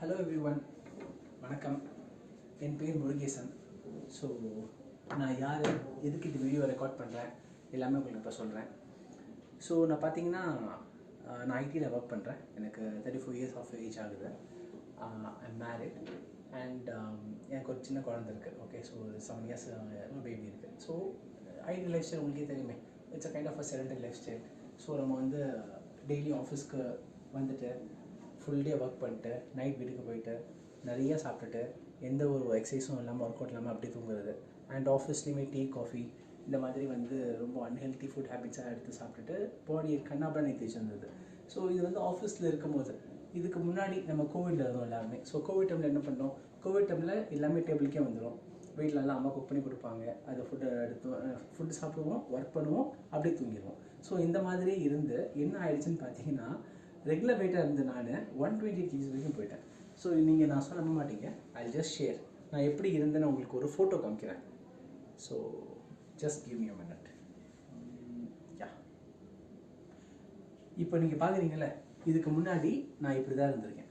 Hello everyone, வணக்கம். என் பேர் Murugesan. So நான் யார், எதுக்கு இந்த வீடியோ ரெக்கார்ட் பண்ணுறேன் எல்லாமே உங்களுக்கு இப்போ சொல்கிறேன். ஸோ நான் பார்த்தீங்கன்னா நான் ஐடியில் ஒர்க் பண்ணுறேன். எனக்கு 34 இயர்ஸ் ஆஃப் ஏஜ் ஆகுது. ஐம் மேரிட் அண்ட் எனக்கு ஒரு சின்ன குழந்தை இருக்குது. ஓகே, ஸோ 7 இயர்ஸ் பேபி இருக்குது. ஸோ ஐடி லைஃப் ஸ்டைல் உங்களுக்கே தெரியுமே, it's a kind of a sedentary life style. So நம்ம வந்து டெய்லி ஆஃபீஸ்க்கு வந்துட்டு ஃபுல் டே ஒர்க் பண்ணிட்டு நைட் வீட்டுக்கு போயிட்டு நிறைய சாப்பிட்டுட்டு எந்த ஒரு எக்ஸசைஸும் இல்லாமல் ஒர்க் அவுட் இல்லாமல் அப்படி தூங்குறது. அண்ட் ஆஃபீஸ்லேயுமே டீ காஃபி இந்த மாதிரி வந்து ரொம்ப அன்ஹெல்த்தி ஃபுட் ஹேபிட்ஸாக எடுத்து சாப்பிட்டுட்டு பாடி கண்ணாப்பா நீ தேய்ச்சிருந்தது. ஸோ இது வந்து ஆஃபீஸில் இருக்கும்போது, இதுக்கு முன்னாடி நம்ம கோவிடில் இருந்தோம் எல்லாருமே. ஸோ கோவிட் டைமில் என்ன பண்ணோம், கோவிட் டைமில் எல்லாமே டேபிளுக்கே வந்துடும். வீட்டிலலாம் அம்மா குக் பண்ணி கொடுப்பாங்க, அதை ஃபுட்டு சாப்பிடுவோம், ஒர்க் பண்ணுவோம், அப்படியே தூங்கிடுவோம். ஸோ இந்த மாதிரி இருந்து என்ன ஆயிடுச்சுன்னு பார்த்தீங்கன்னா, ரெகுலர் வெயிட்டாக இருந்து நான் 120 kg வரைக்கும் போயிட்டேன். ஸோ நீங்கள் நான் சொல்ல நம்ப மாட்டீங்க, ஐ ஜஸ்ட் ஷேர் நான் எப்படி இருந்தேன்னு உங்களுக்கு ஒரு ஃபோட்டோ காமிக்கிறேன். So just give me a minute. Yeah, இப்போ நீங்கள் பார்க்குறீங்களே, இதுக்கு முன்னாடி நான் இப்படி தான் இருந்திருக்கேன்.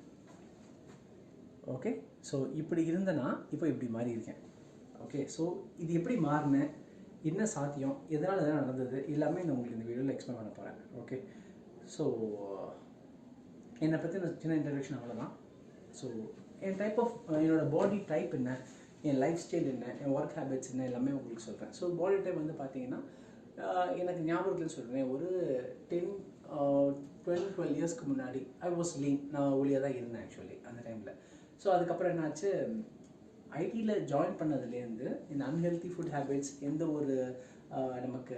ஓகே, ஸோ இப்படி இருந்தேன்னா இப்போ இப்படி மாறி இருக்கேன். ஓகே, ஸோ இது எப்படி மாறினேன், என்ன சாத்தியம், எதனால் எதனால் நடந்தது எல்லாமே நான் உங்களுக்கு இந்த வீடியோவில் எக்ஸ்பிளைன் பண்ண போகிறேன். ஓகே, ஸோ என்னை பற்றி சின்ன இன்ட்ரடக்ஷன் அவ்வளோதான். ஸோ என் டைப் ஆஃப் என்னோடய பாடி டைப் என்ன, என் லைஃப் ஸ்டைல் என்ன, என் ஒர்க் ஹேபிட்ஸ் என்ன எல்லாமே உங்களுக்கு சொல்கிறேன். ஸோ பாடி டைப் வந்து பார்த்தீங்கன்னா, எனக்கு ஞாபகத்தில் சொல்கிறேன், ஒரு 12 இயர்ஸ்க்கு முன்னாடி ஐ வாஸ் லீன். நான் ஒளியாக தான் இருந்தேன் ஆக்சுவலி அந்த டைமில். ஸோ அதுக்கப்புறம் என்னாச்சு, ஐடியில் ஜாயின் பண்ணதுலேருந்து இந்த அன்ஹெல்த்தி ஃபுட் ஹேபிட்ஸ், எந்த ஒரு நமக்கு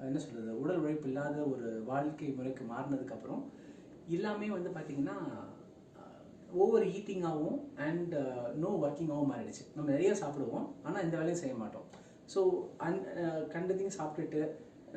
என்ன சொல்கிறது, உடல் உழைப்பு இல்லாத ஒரு வாழ்க்கை முறைக்கு மாறினதுக்கப்புறம் எல்லாமே வந்து பார்த்திங்கன்னா ஓவர் ஈட்டிங்காகவும் அண்ட் நோ ஒர்க்கிங்காகவும் மாறிடுச்சு. நம்ம நிறைய சாப்பிடுவோம், ஆனால் இந்த வேலையும் செய்ய மாட்டோம். ஸோ கண்டதையும் சாப்பிட்டுட்டு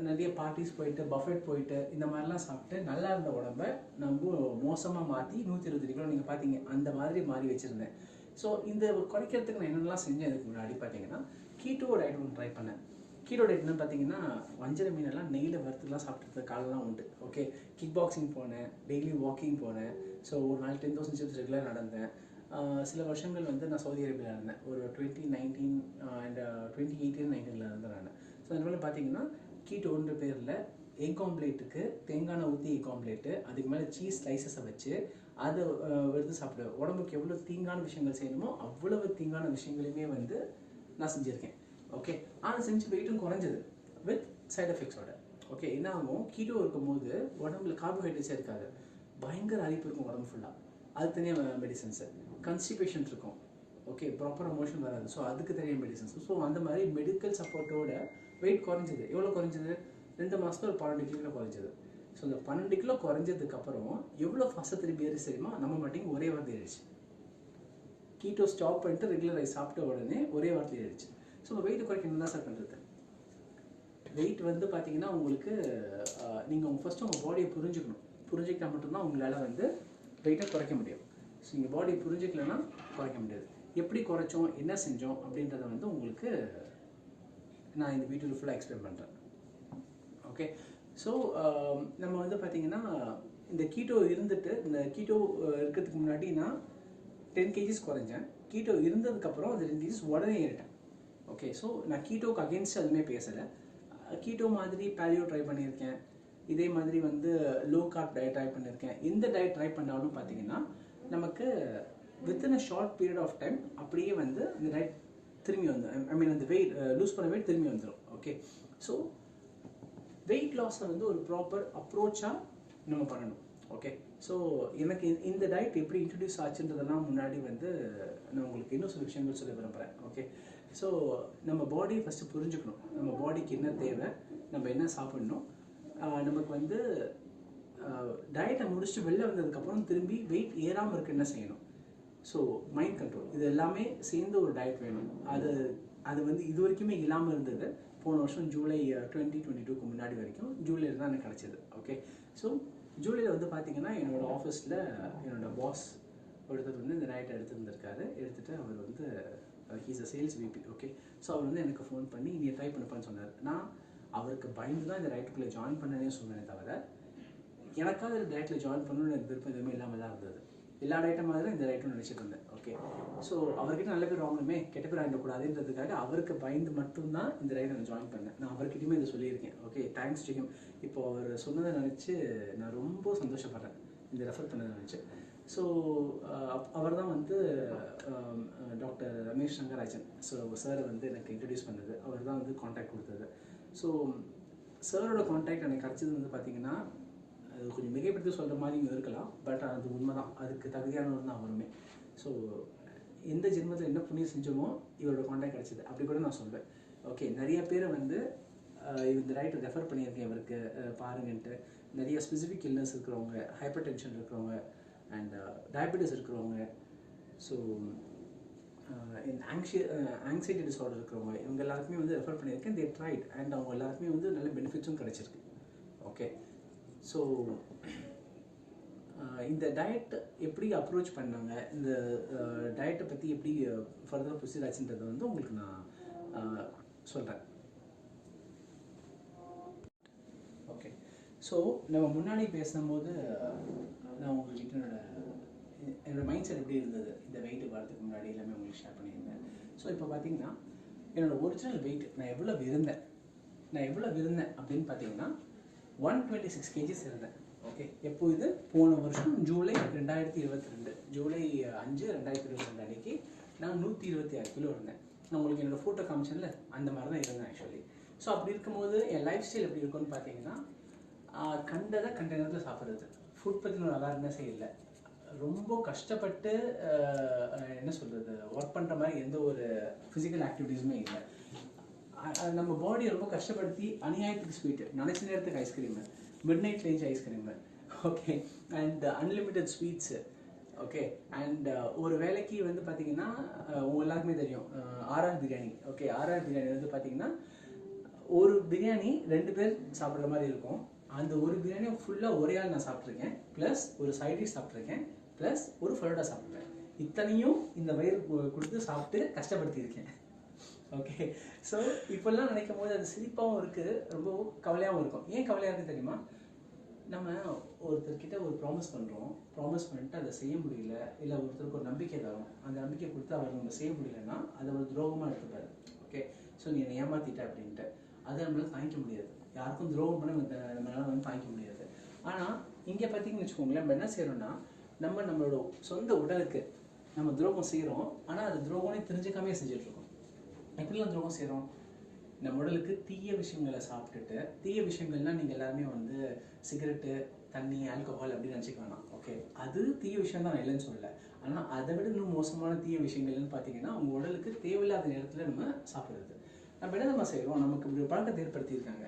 நிறைய பார்ட்டிஸ் போயிட்டு பஃபெட் போயிட்டு இந்த மாதிரிலாம் சாப்பிட்டு நல்லா இருந்த உடம்ப நம்ம மோசமாக மாற்றி 120 கிலோ நீங்கள் பார்த்தீங்க அந்த மாதிரி மாறி வச்சுருந்தேன். ஸோ இந்த குறைக்கிறதுக்கு நான் என்னென்னலாம் செஞ்சேன் இதுக்கு முன்னாடி பார்த்தீங்கன்னா, கீட்டோ டயட் ஒன்று ட்ரை பண்ணேன். கீட்டோ டயட்னு பார்த்தீங்கன்னா, வஞ்சர மீனெல்லாம் நெய்யில் வறுத்துலாம் சாப்பிட்றது காலெலாம் உண்டு. ஓகே, கிக் பாக்ஸிங் போனேன், டெய்லி வாக்கிங் போனேன். ஸோ ஒரு நாள் 10,000 ஸ்டெப்ஸ் ரெகுலர் நடந்தேன். சில வருஷங்கள் வந்து நான் சவுதி அரேபியாவில் இருந்தேன். ஒரு 2019 அண்ட் 2018-19 இருந்தேன் நான். ஸோ அந்த மாதிரி பார்த்தீங்கன்னா, கீட்டோன்ற பேரில் எக் ஆம்லேட்டுக்கு தேங்காய் எண்ணெய் ஊற்றி எக் ஆம்லேட்டு, அதுக்கு மேலே சீஸ் ஸ்லைசஸை வச்சு அதை எடுத்து சாப்பிடுவேன். உடம்புக்கு எவ்வளோ தீங்கான விஷயங்கள் செய்யணுமோ அவ்வளவு தீங்கான விஷயங்களையுமே வந்து நான் செஞ்சுருக்கேன். ஓகே, ஆனால் செஞ்சு வெயிட்டும் குறைஞ்சது வித் சைட் எஃபெக்ட்ஸோட. ஓகே, என்ன ஆகும், கீட்டோ இருக்கும்போது உடம்புல கார்போஹைட்ரேட்ஸே இருக்காது, பயங்கர அரிப்பு இருக்கும் உடம்பு ஃபுல்லாக. அது தனியாக மெடிசன்ஸு, கன்ஸ்டிபேஷன் இருக்கும். ஓகே, ப்ராப்பராக மோஷன் வராது, ஸோ அதுக்கு தனியாக மெடிசன்ஸ். ஸோ அந்த மாதிரி மெடிக்கல் சப்போர்ட்டோட வெயிட் குறைஞ்சது. எவ்வளோ குறைஞ்சது, 2 மாதத்துல ஒரு 12 கிலோ குறைஞ்சது. ஸோ இந்த 12 கிலோ குறைஞ்சதுக்கப்புறம் எவ்வளோ ஃபாஸ்ட்டாக திரும்பி ஏறிச்சு தெரியுமா, நம்ம மாட்டிங்க ஒரே வாரத்தில் ஏறிடுச்சு. கீட்டோ ஸ்டாப் பண்ணிட்டு ரெகுலர் ரைஸ் சாப்பிட்ட உடனே ஒரே வாரத்தில் ஏறிடுச்சு. ஸோ வெயிட் குறைக்கணும் தான் சார் பண்ணுறது. வெயிட் வந்து பார்த்தீங்கன்னா உங்களுக்கு நீங்கள் ஃபஸ்ட்டு உங்கள் பாடியை புரிஞ்சுக்கிட்டால் மட்டும்தான் உங்களால் வந்து வெயிட்டை குறைக்க முடியும். ஸோ நீங்கள் பாடியை புரிஞ்சுக்கலன்னா குறைக்க முடியாது. எப்படி குறைச்சோம், என்ன செஞ்சோம் அப்படின்றத வந்து உங்களுக்கு நான் இந்த வீடியோவில் ஃபுல்லாக எக்ஸ்பிளைன் பண்ணுறேன். ஓகே, ஸோ நம்ம வந்து பார்த்திங்கன்னா, இந்த கீட்டோ இருந்துட்டு, இந்த கீட்டோ இருக்கிறதுக்கு முன்னாடி நான் 10 kgs குறைஞ்சேன். கீட்டோ இருந்ததுக்கப்புறம் அந்த 10 kgs உடனே ஏறிட்டேன். ஓகே, ஸோ நான் கீட்டோக்கு அகேன்ஸ்ட் எதுவுமே பேசலை. கீட்டோ மாதிரி பேலியோ ட்ரை பண்ணியிருக்கேன், இதே மாதிரி வந்து லோ கார்ப் டயட் ட்ரை பண்ணியிருக்கேன். எந்த டயட் ட்ரை பண்ணாலும் பார்த்தீங்கன்னா நமக்கு within a short period of time அப்படியே வந்து இந்த டயட் திரும்பி வந்து அந்த வெயிட் லூஸ் பண்ண வெயிட் திரும்பி வந்துடும். ஓகே, ஸோ வெயிட் லாஸை வந்து ஒரு ப்ராப்பர் அப்ரோச்சாக நம்ம பண்ணணும். ஓகே, ஸோ எனக்கு இந்த டயட் எப்படி இன்ட்ரடியூஸ் ஆச்சுன்றதெல்லாம் முன்னாடி வந்து நான் உங்களுக்கு இன்னும் சில விஷயங்கள் சொல்ல விரும்புகிறேன். ஓகே, ஸோ நம்ம பாடியை ஃபஸ்ட்டு புரிஞ்சுக்கணும். நம்ம பாடிக்கு என்ன தேவை, நம்ம என்ன சாப்பிடணும். நமக்கு வந்து டயட்டை முடிச்சுட்டு வெளில வந்ததுக்கப்புறம் திரும்பி வெயிட் ஏறாமல் இருக்க என்ன செய்யணும். ஸோ மைண்ட் கண்ட்ரோல், இது எல்லாமே சேர்ந்து ஒரு டயட் வேணும். அது வந்து இது வரைக்குமே இல்லாமல் இருந்தது. போன வருஷம் ஜூலை 2022க்கு முன்னாடி வரைக்கும் ஜூலையில் தான் எனக்கு கிடச்சிது. ஓகே, ஸோ ஜூலையில் வந்து பார்த்தீங்கன்னா என்னோடய ஆஃபீஸில் என்னோடய பாஸ் ஒருத்தர் வந்து இந்த டயட்டை எடுத்துகிட்டு அவர் வந்து he's a sales VP. Okay, so அவர் வந்து எனக்கு ஃபோன் பண்ணி நீ ட்ரை பண்ணப்பான்னு சொன்னார். நான் அவருக்கு பயந்து தான் இந்த டயட்டுக்குள்ளே ஜாயின் பண்ணனே சொன்னேனே தவிர எனக்காக இந்த டயட்டில் ஜாயின் பண்ணணும்னு எனக்கு விருப்பம் எதுவுமே இல்லாமல் தான் இருந்தது. எல்லா டயட்டும் மாதிரி இந்த டயட்டும் நினச்சிட்டு இருந்தேன். ஓகே, ஸோ அவர்கிட்ட நல்ல பேர் வாங்கணுமே, கெட்ட பேர் ஆகிடக்கூடாதுன்றதுக்காக அவருக்கு பயந்து மட்டும்தான் இந்த டயட்டை நான் ஜாயின் பண்ணேன். நான் அவர்கிட்டயுமே இதை சொல்லியிருக்கேன். Okay, thanks to him. இப்போ அவர் சொன்னதை நினச்சி நான் ரொம்ப சந்தோஷப்படுறேன், இந்த ரெஃபர் பண்ணதை நினச்சி. ஸோ அவர் தான் வந்து doctor Ramesh Rangarajan. So sir வந்து எனக்கு இன்ட்ரடியூஸ் பண்ணது, அவர் தான் வந்து காண்டாக்ட் கொடுத்தது. ஸோ சாரோட காண்டாக்ட் எனக்கு கிடச்சது வந்து பார்த்திங்கன்னா, அது கொஞ்சம் மிகைப்படுத்தி சொல்கிற மாதிரி இருக்கலாம், பட் அது உண்மை தான். அதுக்கு தகுதியானவர் தான் அவருமே. ஸோ எந்த ஜென்மத்தில் என்ன புண்ணியம் செஞ்சோமோ இவரோட காண்டாக்ட் கிடச்சிது, அப்படி கூட நான் சொல்வேன். ஓகே, நிறைய பேரை வந்து இந்த ரைட்டை ரெஃபர் பண்ணியிருக்கேன் இவருக்கு பாருங்கன்ட்டு. நிறைய ஸ்பெசிஃபிக் இல்னஸ் இருக்கிறவங்க, ஹைப்பர் டென்ஷன் இருக்கிறவங்க, அண்ட் டயபெட்டிஸ் இருக்கிறவங்க, ஸோ ஆங்ஸைட்டி டிஸார்டர் இருக்கிறவங்க, இவங்க எல்லாருக்குமே வந்து ரெஃபர் பண்ணியிருக்கேன். தே ட்ரைட் அண்ட் அவங்க எல்லாருக்குமே வந்து நல்ல பெனிஃபிட்ஸும் கிடச்சிருக்கு. ஓகே, ஸோ இந்த டயட் எப்படி அப்ரோச் பண்ணாங்க, இந்த டயட்டை பற்றி எப்படி ஃபர்தர் ப்ரொசீட் ஆச்சுன்றதை வந்து உங்களுக்கு நான் சொல்கிறேன். ஓகே, ஸோ நம்ம முன்னாடி பேசும்போது நான் உங்கள்கிட்ட என்னோட மைண்ட் செட் எப்படி இருந்தது இந்த வெயிட் வரதுக்கு முன்னாடி எல்லாமே உங்களுக்கு ஷேர் பண்ணியிருந்தேன். ஸோ இப்போ பார்த்தீங்கன்னா என்னோடய ஒரிஜினல் வெயிட் நான் எவ்வளோ இருந்தேன் அப்படின்னு பார்த்தீங்கன்னா 126 kgs இருந்தேன். ஓகே, எப்போ இது போன வருஷம் ஜூலை 2022, ஜூலை 5, 2022 அன்னைக்கு நான் 126 கிலோ இருந்தேன். நான் உங்களுக்கு என்னோடய ஃபோட்டோ காமிச்சேன்ல, அந்த மாதிரி தான் இருந்தேன் ஆக்சுவலி. ஸோ அப்படி இருக்கும்போது என் லைஃப் ஸ்டைல் எப்படி இருக்குன்னு பார்த்தீங்கன்னா, கண்டதை கண்ட நேரத்தில் சாப்பிட்றது, ஃபுட் பற்றின ஒரு அவேர்னஸே இல்லை. ரொம்ப கஷ்டப்பட்டு என்ன சொல்கிறது, ஒர்க் பண்ணுற மாதிரி எந்த ஒரு ஃபிசிக்கல் ஆக்டிவிட்டீஸுமே இல்லை. நம்ம பாடியை ரொம்ப கஷ்டப்படுத்தி அநியாயத்துக்கு ஸ்வீட்டு, நினச்ச நேரத்துக்கு ice cream, mid night range ice cream, okay, and unlimited sweets, okay, and ஒரு வேலைக்கு வந்து பார்த்தீங்கன்னா உங்கள் எல்லாருக்குமே தெரியும் RR biryani. Okay, RR biryani வந்து பார்த்தீங்கன்னா ஒரு பிரியாணி 2 பேர் சாப்பிட்ற மாதிரி இருக்கும். அந்த ஒரு பிரியாணியை ஃபுல்லாக ஒரே ஆள் நான் சாப்பிட்ருக்கேன், ப்ளஸ் ஒரு சைட் டிஷ் சாப்பிட்ருக்கேன், ப்ளஸ் ஒரு ஃபலோடா சாப்பிட்ருக்கேன். இத்தனையும் இந்த வயிறு கொடுத்து சாப்பிட்டு கஷ்டப்படுத்தியிருக்கேன். ஓகே, ஸோ இப்போல்லாம் நினைக்கும் போது அது சிரிப்பாகவும் இருக்குது, ரொம்ப கவலையாகவும் இருக்கும். ஏன் கவலையாக இருக்குது தெரியுமா? நம்ம ஒருத்தர்கிட்ட ஒரு ப்ராமிஸ் பண்ணுறோம், ப்ராமிஸ் பண்ணிட்டு அதை செய்ய முடியல, இல்லை ஒருத்தருக்கு ஒரு நம்பிக்கை தரோம், அந்த நம்பிக்கை கொடுத்து அவர் நம்ம செய்ய முடியலன்னா அதை ஒரு துரோகமாக எடுத்துப்பாரு. ஓகே, ஸோ நீ என்னை ஏமாற்றிட்ட அப்படின்ட்டு அதை நம்மளால் தாங்கிக்க முடியாது. யாருக்கும் துரோகம் பண்ண நம்மளால் வந்து தாங்கிக்க முடியாது. ஆனால் இங்கே பார்த்தீங்கன்னு வச்சுக்கோங்களேன், நம்ம என்ன செய்கிறோம்னா, நம்மளோட சொந்த உடலுக்கு நம்ம துரோகம் செய்கிறோம். ஆனால் அது துரோகமே தெரிஞ்சுக்காமே செஞ்சிட்ருக்கோம். எப்படிலாம் துரோகம் செய்கிறோம்? நம்ம உடலுக்கு தீய விஷயங்களை சாப்பிட்டுட்டு, தீய விஷயங்கள்லாம் நீங்கள் எல்லாருமே வந்து சிகரெட்டு, தண்ணி, ஆல்கஹால் அப்படின்னு நினச்சிக்க வேணாம். ஓகே, அது தீய விஷயம் தான், நான் இல்லைன்னு சொல்லலை. ஆனால் அதை விட இன்னும் மோசமான தீய விஷயங்கள்னு பார்த்தீங்கன்னா உங்கள் உடலுக்கு தேவையில்லாத நேரத்தில் நம்ம சாப்பிட்றது. நம்ம என்ன நம்ம செய்கிறோம், நமக்கு இப்படி ஒரு பழக்கத்தை ஏற்படுத்தியிருக்காங்க.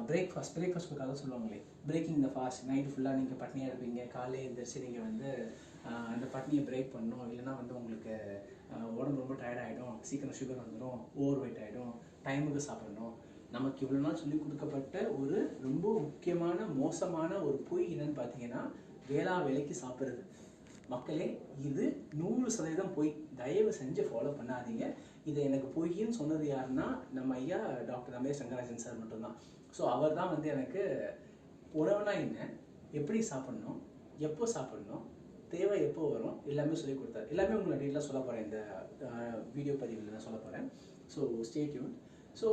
பிரேக்ஃபாஸ்ட்டுக்காக சொல்லுவாங்களே, பிரேக்கிங் த ஃபாஸ்ட். நைட்டு ஃபுல்லாக நீங்கள் பட்னியாக இருப்பீங்க, காலையில் எழுந்திரிச்சு நீங்கள் வந்து அந்த பட்னியை பிரேக் பண்ணணும், இல்லைனா வந்து உங்களுக்கு உடம்பு ரொம்ப டயர்டாகிடும், சீக்கிரம் சுகர் வந்துடும், ஓவர் வெயிட் ஆகிடும், டைமுக்கு சாப்பிடணும். நமக்கு இவ்வளோ நாள் சொல்லி கொடுக்கப்பட்ட ஒரு ரொம்ப முக்கியமான மோசமான ஒரு பொய் என்னன்னு பார்த்தீங்கன்னா, வேலைக்கு சாப்பிட்றது. மக்களே, இது 100% பொய். தயவு செஞ்சு ஃபாலோ பண்ணாதீங்க. இதை எனக்கு பொய்ன்னு சொன்னது யாருன்னா நம்ம ஐயா டாக்டர் ரமேஷ் ரங்கராஜன் சார் மட்டும்தான். ஸோ அவர் தான் வந்து எனக்கு உணவுனா என்ன, எப்படி சாப்பிட்ணும், எப்போ சாப்பிட்ணும், தேவை எப்போ வரும், எல்லாமே சொல்லி கொடுத்தாரு. எல்லாமே உங்களை டீட்டெயிலாக சொல்ல போகிறேன், இந்த வீடியோ பதிவில் நான் சொல்ல போகிறேன். So stay tune. ஸோ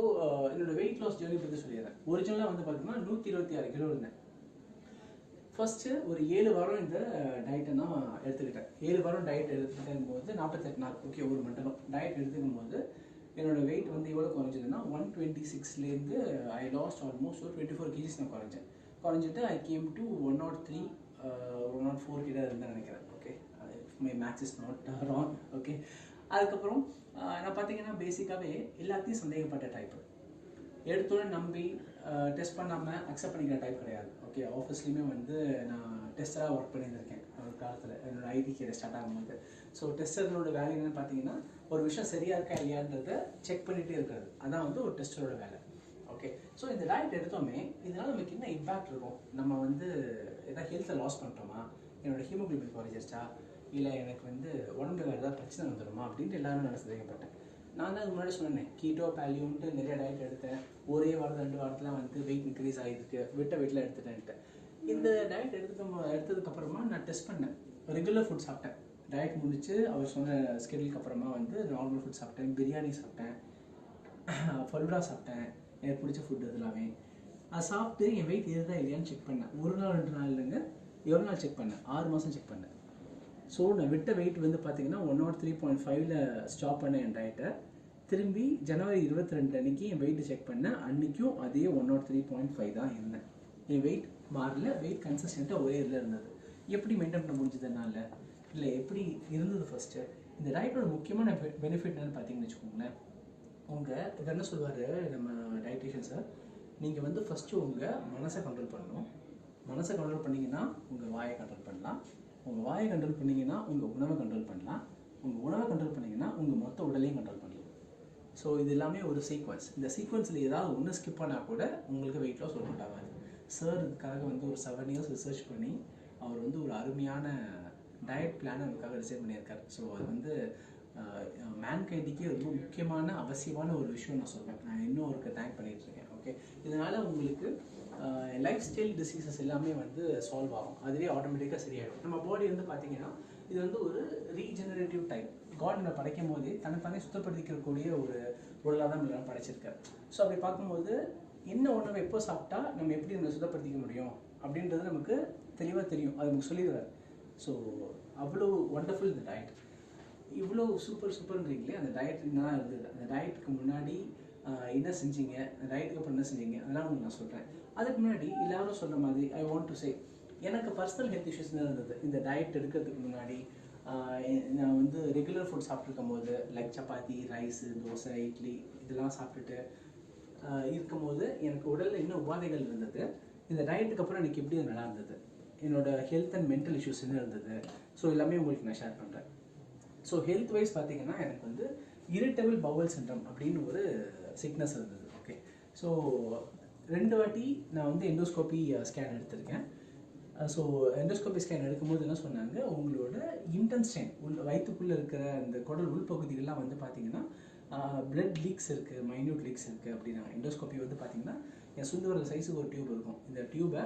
என்னோடய வெயிட் லாஸ் ஜேர்னி பற்றி சொல்லிடுறேன். ஒரிஜினலாக வந்து பார்த்தீங்கன்னா 126 கிலோ இருந்தேன். ஃபஸ்ட்டு ஒரு 7 வாரம் இந்த டயட்டை நான் எடுத்துக்கிட்டேன். 7 வாரம் டயட் எடுத்துக்கிட்டேன் போது 48 நாள், ஓகே, ஒரு மண்டலம் டயட் எடுத்துக்கும் போது என்னோடய வெயிட் வந்து எவ்வளோ குறைஞ்சதுன்னா 126லேருந்து ஐ லாஸ்ட் ஆல்மோஸ்ட் ஒரு 24 kgs நான் குறைஞ்சிட்டு ஐ கேம் டு 103, 104 கிட்ட இருந்தேன் நினைக்கிறேன். Okay, my max is not wrong. Okay, அதுக்கப்புறம் நான் பார்த்தீங்கன்னா பேசிக்காகவே எல்லாத்தையும் சந்தேகப்பட்ட டைப்பு. எடுத்தோடனே நம்பி டெஸ்ட் பண்ணாமல் அக்செப்ட் பண்ணிக்கிற டைப் கிடையாது. ஓகே, ஆஃபீஸ்லேயுமே வந்து நான் டெஸ்டராக ஒர்க் பண்ணியிருக்கேன் ஒரு காலத்தில், என்னோடய ஐடி கேரியர் ஸ்டார்ட் ஆகும்போது. ஸோ டெஸ்டரோட வேலை என்னென்னு பார்த்தீங்கன்னா, ஒரு விஷயம் சரியாக இருக்கா இல்லையான்றதை செக் பண்ணிகிட்டே இருக்கிறது. அதான் வந்து ஒரு டெஸ்டரோட வேலை. ஓகே, ஸோ இந்த டயட் எடுத்தோமே இதனால் நமக்கு என்ன இம்பேக்ட் இருக்கும்? நம்ம வந்து எதாவது ஹெல்த்தை லாஸ் பண்ணிட்டோமா, என்னோடய ஹீமோகுளோபின் குறைஞ்சிருச்சா, இல்லை எனக்கு வந்து உடம்புல வேறு ஏதாவது பிரச்சனை வந்துடுமா அப்படின்ட்டு எல்லாருமே நான் சந்தேகப்பட்டேன். நான் தான் முன்னாடி சொன்னேன், கீட்டோ பேலியோன்ட்டு நிறைய டயட் எடுத்தேன். ஒரே வாரம் 2 வாரத்தில் வந்து வெயிட் இன்க்ரீஸ் ஆகிருக்கு, வெயிட்டில் எடுத்துட்டேன்ட்டு. இந்த டயட் எடுத்ததுக்கப்புறமா நான் டெஸ்ட் பண்ணேன். ரெகுலர் ஃபுட் சாப்பிட்டேன். டயட் முடிச்சு அவர் சொன்ன ஸ்கெடியூலுக்கு அப்புறமா வந்து நார்மல் ஃபுட் சாப்பிட்டேன், பிரியாணி சாப்பிட்டேன், ஃபல்ரா சாப்பிட்டேன், எனக்கு பிடிச்ச ஃபுட் எல்லாமே. அதை சாப்பிட்டு என் வெயிட் ஏறுதா இல்லையான்னு செக் பண்ணேன். ஒரு நாள் 2 நாள் இல்லைங்க, எவ்வளோ நாள் செக் பண்ணேன், 6 மாதம் செக் பண்ணேன். ஸோ நான் விட்ட வெயிட் வந்து பார்த்தீங்கன்னா 103.5ல் ஸ்டாப் பண்ணேன் என் டயட்டை. திரும்பி ஜனவரி 22 அன்னைக்கு என் வெயிட் செக் பண்ணேன். அன்றைக்கும் அதே 103.5 தான் இருந்தேன். என் வெயிட் மாறல, வெயிட் கன்சிஸ்டண்ட்டாக ஒரே இதில் இருந்தது. எப்படி மெயின்டைன் பண்ண முடிஞ்சதுனால இல்லை எப்படி இருந்தது ஃபஸ்ட்டு. இந்த டயட்டோட முக்கியமான பெனிஃபிட் என்னன்னு பார்த்தீங்கன்னு வச்சுக்கோங்களேன். உங்கள் என்ன சொல்லுவார் நம்ம டயட்டிஷியன் சார், நீங்கள் வந்து ஃபஸ்ட்டு உங்கள் மனசை கண்ட்ரோல் பண்ணணும். மனசை கண்ட்ரோல் பண்ணிங்கன்னா உங்கள் வாயை கண்ட்ரோல் பண்ணலாம். உங்கள் வாயை கண்ட்ரோல் பண்ணிங்கன்னா உங்கள் உணவை கண்ட்ரோல் பண்ணலாம். உங்கள் உணவை கண்ட்ரோல் பண்ணிங்கன்னா உங்கள் மொத்த உடலையும் கண்ட்ரோல் பண்ணலாம். ஸோ இது எல்லாமே ஒரு சீக்வன்ஸ். இந்த சீக்வன்ஸில் ஏதாவது ஒன்று ஸ்கிப் பண்ணால் கூட உங்களுக்கு வெயிட் லாஸ் ஒர்க் அவுட் ஆகாது. சார் இதுக்காக வந்து ஒரு 7 years ரிசர்ச் பண்ணி அவர் வந்து ஒரு அருமையான டயட் பிளான் அதுக்காக டிசைன் பண்ணியிருக்காரு. ஸோ அது வந்து மேன்கைண்டுக்கே ரொம்ப முக்கியமான அவசியமான ஒரு விஷயம் நான் சொல்வேன். நான் இன்னும் அவருக்கு தேங்க் பண்ணிகிட்டு இருக்கேன். ஓகே, இதனால் உங்களுக்கு லைஃப் ஸ்டைல் டிசீசஸ் எல்லாமே வந்து சால்வ் ஆகும். அதுவே ஆட்டோமேட்டிக்காக சரியாயிடும். நம்ம பாடி வந்து பார்த்தீங்கன்னா இது வந்து ஒரு ரீஜெனரேட்டிவ் டைப். காட் நம்ம படைக்கும் போதே தன்னைத்தானே சுத்தப்படுத்திக்கக்கூடிய ஒரு உடலாக தான் நம்ம படைச்சிருக்காரு. ஸோ அப்படி பார்க்கும்போது என்ன உணவை எப்போ சாப்பிட்டா நம்ம எப்படி நம்ம சுத்தப்படுத்திக்க முடியும் அப்படின்றது நமக்கு தெளிவாக தெரியும். அது நமக்கு சொல்லிடுவார். ஸோ அவ்வளோ ஒண்டர்ஃபுல் இந்த டயட். இவ்வளோ சூப்பர்ன்றீங்களே, அந்த டயட் என்னதான் இருந்தது, அந்த டயட்டுக்கு முன்னாடி என்ன செஞ்சீங்க, டயட்டுக்கு அப்புறம் என்ன செஞ்சீங்க, அதெல்லாம் உங்களுக்கு நான் சொல்கிறேன். அதுக்கு முன்னாடி எல்லாரும் சொன்ன மாதிரி ஐ வாண்ட் டு சே, எனக்கு பர்சனல் ஹெல்த் இஷ்யூஸ் தான் இருந்தது. இந்த டயட் எடுக்கிறதுக்கு முன்னாடி நான் வந்து ரெகுலர் ஃபுட் சாப்பிட்ருக்கும் போது லைக் சப்பாத்தி, ரைஸு, தோசை, இட்லி இதெல்லாம் சாப்பிட்டுட்டு இருக்கும்போது எனக்கு உடலில் இன்னும் உபாதைகள் இருந்தது. இந்த டயட்டுக்கு அப்புறம் எனக்கு எப்படி நல்லா இருந்தது, என்னோடய ஹெல்த் அண்ட் மென்டல் இஷ்யூஸ் என்ன இருந்தது, ஸோ எல்லாமே உங்களுக்கு நான் ஷேர் பண்ணுறேன். ஸோ ஹெல்த் வைஸ் பார்த்தீங்கன்னா எனக்கு வந்து இரிட்டபிள் பவல் சிண்ட்ரம் அப்படின்னு ஒரு சிக்னஸ் இருந்தது. ஓகே, ஸோ 2 வாட்டி நான் வந்து எண்டோஸ்கோபி ஸ்கேன் எடுத்திருக்கேன். ஸோ எண்டோஸ்கோபி ஸ்கேன் எடுக்கும்போது என்ன சொன்னாங்க, உங்களோட இன்டென்ஸ்டைன் வயிற்றுக்குள்ளே இருக்கிற அந்த குடல் உள்பகுதிகள்லாம் வந்து பார்த்தீங்கன்னா பிளட் லீக்ஸ் இருக்குது, மைன்யூட் லீக்ஸ் இருக்குது அப்படின்னா. எண்டோஸ்கோபி வந்து பார்த்தீங்கன்னா என் சுண்டு வரல் சைஸுக்கு ஒரு டியூப் இருக்கும். இந்த டியூபை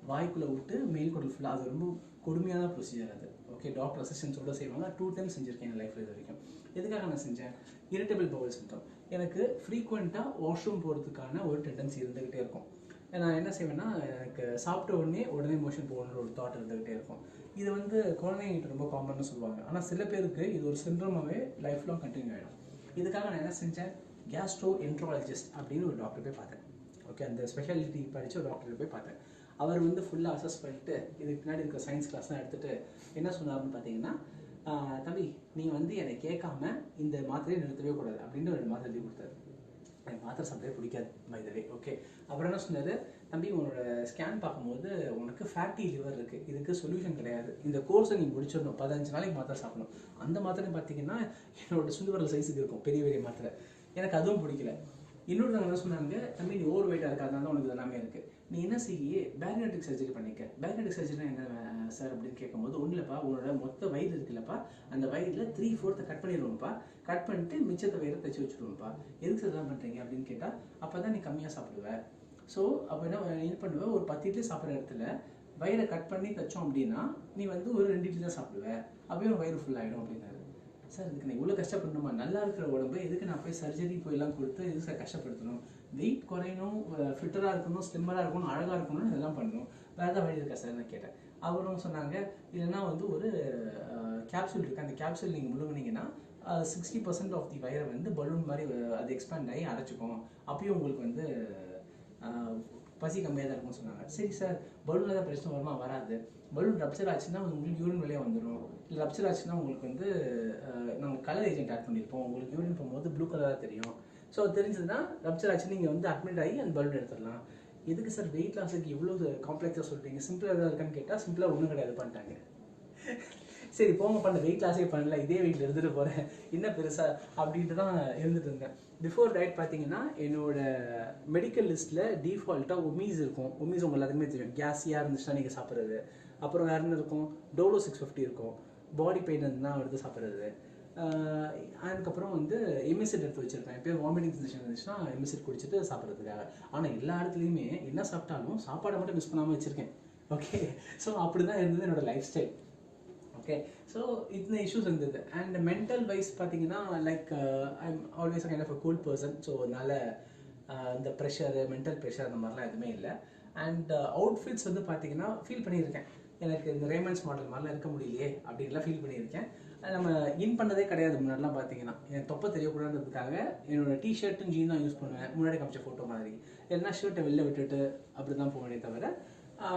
வாய்க்குள்ளே விட்டு மேல் குடல் ஃபுல்லாக, அது ரொம்ப கொடுமையான ப்ரொசீஜர் அது. ஓகே, டாக்டர் அசிஸ்டன்ஸோட செய்வாங்க. 2 times செஞ்சுருக்கேன் என் லைஃப்பில் இது வரைக்கும். எதுக்காக நான் செஞ்சேன், இரிட்டபிள் பவல் சிண்ட்ரம். எனக்கு ஃப்ரீக்வெண்ட்டாக வாஷ்ரூம் போகிறதுக்கான ஒரு டெண்டன்சி இருந்துக்கிட்டே இருக்கும். நான் என்ன செய்வேன்னா, எனக்கு சாப்பிட்ட உடனே மோஷன் போகணுன்ற ஒரு தாட் இருந்துகிட்டே இருக்கும். இது வந்து குழந்தைங்கிட்ட ரொம்ப காமன்னு சொல்லுவாங்க. ஆனால் சில பேருக்கு இது ஒரு சிண்ட்ரோமாகவே லைஃப் லாங் கண்டினியூ ஆகிடும். இதுக்காக நான் என்ன செஞ்சேன், கேஸ்ட்ரோ என்ட்ராலஜிஸ்ட் அப்படின்னு ஒரு டாக்டர் போய் பார்த்தேன். ஓகே, அந்த ஸ்பெஷாலிட்டி படித்த ஒரு டாக்டர் போய் பார்த்தேன். அவர் வந்து ஃபுல்லாக அசஸ் பண்ணிட்டு இதுக்கு பின்னாடி இருக்கிற சயின்ஸ் கிளாஸ்லாம் எடுத்துகிட்டு என்ன சொன்னார்னு பார்த்தீங்கன்னா, தம்பி நீ வந்து என்னை கேட்காம இந்த மாத்திரையை நிறுத்தவே கூடாது அப்படின்னு 2 மாத்திரை எழுதி கொடுத்தாரு. எனக்கு மாத்திரை சாப்பிட்டே பிடிக்காது பைதவே. ஓகே, அப்புறம் என்ன சொன்னார், தம்பி உன்னோட ஸ்கேன் பார்க்கும்போது உனக்கு ஃபேட்டி லிவர் இருக்குது, இதுக்கு சொல்யூஷன் கிடையாது, இந்த கோர்ஸை நீ முடிச்சிடணும், 15 நாளைக்கு மாத்திரை சாப்பிடணும். அந்த மாத்திரை பார்த்தீங்கன்னா என்னோட சுண்டு வரல் சைஸுக்கு இருக்கும், பெரிய பெரிய மாத்திரை. எனக்கு அதுவும் பிடிக்கல. இன்னொருத்தவங்க என்ன சொன்னாங்க, தம்பி நீ ஓவர் வெயிட்டாக இருக்காதான் தான் உனக்கு எல்லாமே இருக்குது, நீ என்ன செய்ய பேரியாட்ரிக் சர்ஜரி பண்ணிக்க. பேரியாட்ரிக் சர்ஜரினா என்ன சார் அப்படின்னு கேட்கும்போது, ஒன்றும் இல்லைப்பா, உன்னோட மொத்த வயிறு இருக்குல்லப்பா, அந்த வயிறில் 3/4 கட் பண்ணிடுவோம்ப்பா, கட் பண்ணிட்டு மிச்சத்தை வயிறை தைச்சி வச்சுடுவோம்ப்பா. எதுக்கு சார் தான் பண்ணுறீங்க அப்படின்னு கேட்டால், அப்போ தான் நீ கம்மியாக சாப்பிடுவேன். ஸோ அப்போ என்ன பண்ணுவேன், ஒரு 10 இட்லி சாப்பிட்ற இடத்துல வயிறை கட் பண்ணி தைச்சோம் அப்படின்னா நீ வந்து ஒரு 2 இட்லி தான் சாப்பிடுவேன், அப்போயும் ஒரு வயிறு ஃபுல்லாகிடும் அப்படின்னாரு. சார் இதுக்கு நான் இவ்வளோ கஷ்டப்படணுமா, நல்லா இருக்கிற உடம்பு எதுக்கு நான் போய் சர்ஜரி போயெல்லாம் கொடுத்து எதுக்கு சார் கஷ்டப்படுத்தணும், வெயிட் குறையணும், ஃபிட்டராக இருக்கணும், ஸ்லிம்மராக இருக்கணும், அழகாக இருக்கணும்னு இதெல்லாம் பண்ணணும், வேறு ஏதாவது வழி இருக்கா சார் நான் கேட்டேன். அவரும் சொன்னாங்க, இல்லைன்னா வந்து ஒரு கேப்சூல் இருக்குது, அந்த கேப்சூல் நீங்கள் முழுங்கினீங்கன்னா 60% ஆஃப் தி வயிறை வந்து பலூன் மாதிரி அது எக்ஸ்பேண்ட் ஆகி அடைச்சிக்கும், அப்பயும் உங்களுக்கு வந்து பசி கம்மியாக தான் இருக்கும்னு சொன்னாங்க. சரி சார், பலூனில் தான் பிரச்சனை வருமா, வராது, பலூன் ரப்சர் ஆச்சுன்னா உங்களுக்கு யூரின் வெளியே வந்துடும், இல்லை ரப்சர் ஆச்சுன்னா உங்களுக்கு வந்து நாங்கள் கலர் ஏஜென்ட் ஆட் பண்ணியிருப்போம், உங்களுக்கு யூரின் போகும்போது ப்ளூ கலராக தெரியும், ஸோ தெரிஞ்சதுன்னா ரப்சர் ஆச்சுன்னு நீங்கள் வந்து அட்மிட் ஆகி அந்த பலூன் எடுத்துடலாம். எதுக்கு சார் வெயிட் லாஸுக்கு இவ்வளோ காம்ப்ளெக்ஸாக சொல்கிறீங்க, சிம்பிளாக எதாவது இருக்கான்னு கேட்டால் சிம்பிளாக ஒன்றும் கிடையாது பண்ணிட்டாங்க. சரி போங்க, பண்ண வெயிட் லாஸே பண்ணல, இதே வெயிட்டில் எடுத்துகிட்டு போகிறேன், என்ன பெருசாக அப்படின்ட்டு தான் இருந்துட்டு இருந்தேன். பிஃபோர் டயட் பார்த்தீங்கன்னா என்னோட மெடிக்கல் லிஸ்ட்டில் டிஃபால்ட்டாக ஒமீஸ் இருக்கும். ஒமீஸ் உங்கள் எல்லாத்துக்குமே தெரியும், கேஸியாக இருந்துச்சுன்னா நீங்கள் சாப்பிட்றது. அப்புறம் வேறு என்ன இருக்கும், டோலோ 650 இருக்கும், பாடி பெயின் இருந்தால் எடுத்து சாப்பிட்றது. அதுக்கப்புறம் வந்து எமிசிட் எடுத்து வச்சுருப்பேன், எப்போயும் வாமிட்டிங் சென்சேஷன் இருந்துச்சுன்னா எமிசிட் குடிச்சிட்டு சாப்பிட்றதுக்காக. ஆனால் எல்லா இடத்துலையுமே என்ன சாப்பிட்டாலும் சாப்பாடை மட்டும் மிஸ் பண்ணாமல் வச்சுருக்கேன். ஓகே, ஸோ அப்படி தான் இருந்தது என்னோடய லைஃப் ஸ்டைல். ஓகே. ஸோ இந்த இஷ்யூஸ் இருந்தது. அண்ட் மென்டல் வைஸ் பார்த்தீங்கன்னா like I am always kind of a cool person. So அதனால இந்த ப்ரெஷரு, மென்டல் ப்ரெஷர் அந்த மாதிரிலாம் எதுவுமே இல்லை. அண்ட் அவுட்ஃபிட்ஸ் வந்து பார்த்தீங்கன்னா ஃபீல் பண்ணியிருக்கேன், எனக்கு இந்த ரேமண்ட்ஸ் மாடல் மாதிரிலாம் இருக்க முடியலையே அப்படின்லாம் ஃபீல் பண்ணியிருக்கேன். நம்ம இன் பண்ணதே கிடையாது முன்னாடிலாம். பார்த்தீங்கன்னா என் தொப்பை தெரியக்கூடாதுன்றதுக்காக என்னோட டிஷர்ட்டும் ஜீன் தான் யூஸ் பண்ணுவேன், முன்னாடி காமிச்ச ஃபோட்டோ மாதிரி. இல்லைன்னா ஷர்ட்டை வெளில விட்டுட்டு அப்படி தான் போவேனே தவிர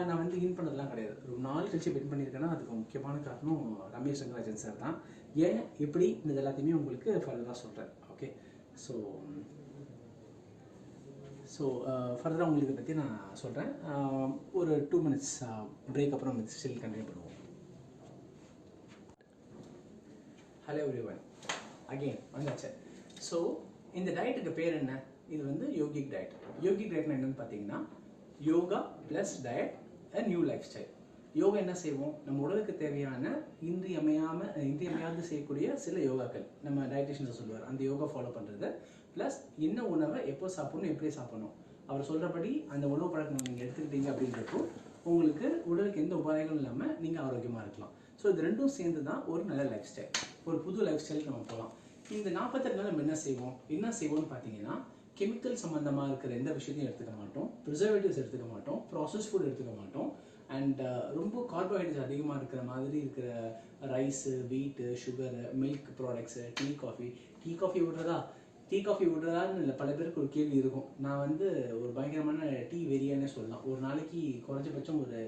நான் வந்து இன் பண்ணதெல்லாம் கிடையாது. ரொம்ப நாள் கழிச்சு வின் பண்ணியிருக்கேன்னா அதுக்கு முக்கியமான காரணம் ரமேஷ் ரங்கராஜன் சார் தான். ஏன் எப்படி இது எல்லாத்தையுமே உங்களுக்கு ஃபர்தராக சொல்கிறேன். ஓகே. ஸோ ஃபர்தராக உங்களுக்கு பற்றி நான் சொல்கிறேன். ஒரு 2 minutes பிரேக் அப்புறம் ஸ்டில் கண்டினியூ பண்ணுவோம். ஹலோ எவ்ரிவன், அகெயின் வந்தாச்சு. ஸோ இந்த டயட்டுக்கு பேர் என்ன? இது வந்து யோகிக் டயட். யோகிக் டயட்னா என்னன்னு பார்த்தீங்கன்னா yoga plus diet and new life style. Yoga என்ன செய்வோம்? நம்ம உடலுக்கு தேவையான இன்றியமையாது செய்யக்கூடிய சில யோகாக்கள் நம்ம டயட்டிஷியன்ஸை சொல்லுவார், அந்த யோகா ஃபாலோ பண்ணுறது. ப்ளஸ் என்ன உணவை எப்போ சாப்பிடணும், எப்படி சாப்பிடணும், அவர் சொல்கிறபடி அந்த உணவு பழக்கம் நீங்கள் எடுத்துக்கிட்டீங்க அப்படின்றப்போ உங்களுக்கு உடலுக்கு எந்த உபாதைகளும் இல்லாமல் நீங்கள் ஆரோக்கியமாக இருக்கலாம். ஸோ இது ரெண்டும் சேர்ந்து தான் ஒரு நல்ல லைஃப் ஸ்டைல், ஒரு புது லைஃப் ஸ்டைலுக்கு நம்ம போகலாம். இந்த 48 நாள் நம்ம என்ன செய்வோம்னு பார்த்தீங்கன்னா கெமிக்கல் சம்மந்தமாக இருக்கிற எந்த விஷயத்தையும் எடுத்துக்க மாட்டோம், ப்ரிசர்வேட்டிவ்ஸ் எடுத்துக்க மாட்டோம், ப்ராசஸ் ஃபுட் எடுத்துக்க மாட்டோம். அண்ட் ரொம்ப கார்போஹைட்ரேட்ஸ் அதிகமாக இருக்கிற மாதிரி இருக்கிற rice, wheat, sugar, milk products, tea coffee விடுறதான்னு இல்லை. பல பேருக்கு ஒரு கேள்வி இருக்கும். நான் வந்து ஒரு பயங்கரமான டீ வெறியானே சொல்லலாம். ஒரு நாளைக்கு குறைஞ்சபட்சம் ஒரு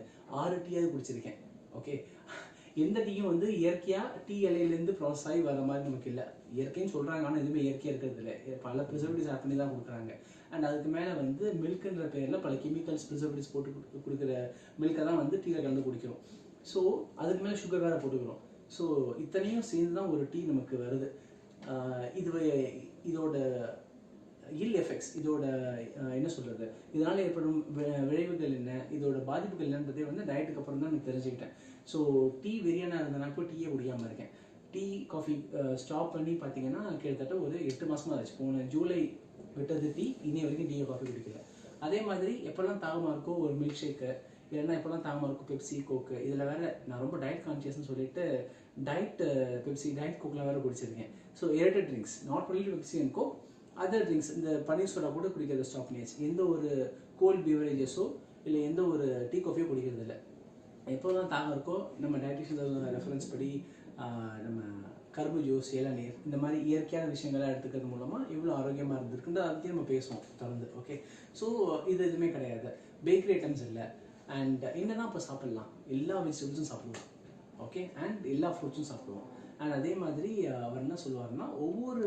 6 டீயாவது குடிச்சிருக்கேன். ஓகே. எந்த டீயும் வந்து இயற்கையாக டீ இலையிலேருந்து ப்ராசஸ் ஆகி வர மாதிரி நமக்கு இல்லை. இயற்கைன்னு சொல்கிறாங்க, ஆனால் எதுவுமே இயற்கையாக இருக்கிறது இல்லை. பல ப்ரிசர்வேட்டிவ்ஸ் ஆட் பண்ணி தான் கொடுக்குறாங்க. அண்ட் அதுக்கு மேலே வந்து மில்க்குன்ற பேரில் பல கெமிக்கல்ஸ், ப்ரிசர்வேட்டிவ்ஸ் போட்டு கொடுக்குற மில்கை தான் வந்து டீயில் கலந்து குடிக்கிறோம். ஸோ அதுக்கு மேலே சுகர் வேறு போட்டுக்கிறோம். ஸோ இத்தனையும் சேர்ந்து தான் ஒரு டீ நமக்கு வருது. இதோட இல் எஃபெக்ட்ஸ், இதோட என்ன சொல்கிறது, இதனால் ஏற்படும் விளைவுகள் என்ன, இதோட பாதிப்புகள் என்னன்றதே வந்து டயட்டுக்கு அப்புறம் தான் நான் தெரிஞ்சுக்கிட்டேன். ஸோ டீ வெறியானா இருந்தனாக்கோ டீயே குடிக்காமல் இருக்கேன். டீ காஃபி ஸ்டாப் பண்ணி பார்த்தீங்கன்னா கிட்டத்தட்ட ஒரு 8 மாதமாக ஆச்சு. போன ஜூலை விட்டது டீ, இன்னை வரைக்கும் டீ காஃபி குடிக்கல. அதே மாதிரி எப்போல்லாம் தாகமாக இருக்கோ ஒரு மில்க் ஷேக்கு, இல்லைன்னா எப்போல்லாம் தாகமாக இருக்கும் பெப்சி, கோக்கு. இதில் வேறு நான் ரொம்ப டயட் கான்ஷியஸ்னு சொல்லிட்டு டயட் பெப்சி, டயட் கோக்லாம் வேறு குடிச்சிருக்கேன். So aerated drinks, not only Pepsi and Coke, other drinks, இந்த பன்னீர் சோடா கூட குடிக்கிறத ஸ்டாப் பண்ணியாச்சு. எந்த ஒரு கோல்ட் பீவரேஜஸோ இல்லை எந்த ஒரு டீ காஃபியோ குடிக்கிறது இல்லை. எப்போ தான் தாகம் இருக்கோ நம்ம டயட்டிஷியன் ரெஃபரன்ஸ் படி நம்ம கரும்பு ஜூஸ், இளநீர், இந்த மாதிரி இயற்கையான விஷயங்கள்லாம் எடுத்துக்கிறது மூலமாக எவ்வளோ ஆரோக்கியமாக இருந்திருக்குன்ற அதுக்கே நம்ம பேசுவோம் தொடர்ந்து. ஓகே. ஸோ இது எதுவுமே கிடையாது, பேக்கரி ஐட்டம்ஸ் இல்லை. அண்ட் என்னதான் இப்போ சாப்பிட்லாம், எல்லா வெஜிடபிள்ஸும் சாப்பிடுவோம். ஓகே. அண்ட் எல்லா ஃப்ரூட்ஸும் சாப்பிடுவோம். அண்ட் அதே மாதிரி அவர் என்ன சொல்லுவார்னா ஒவ்வொரு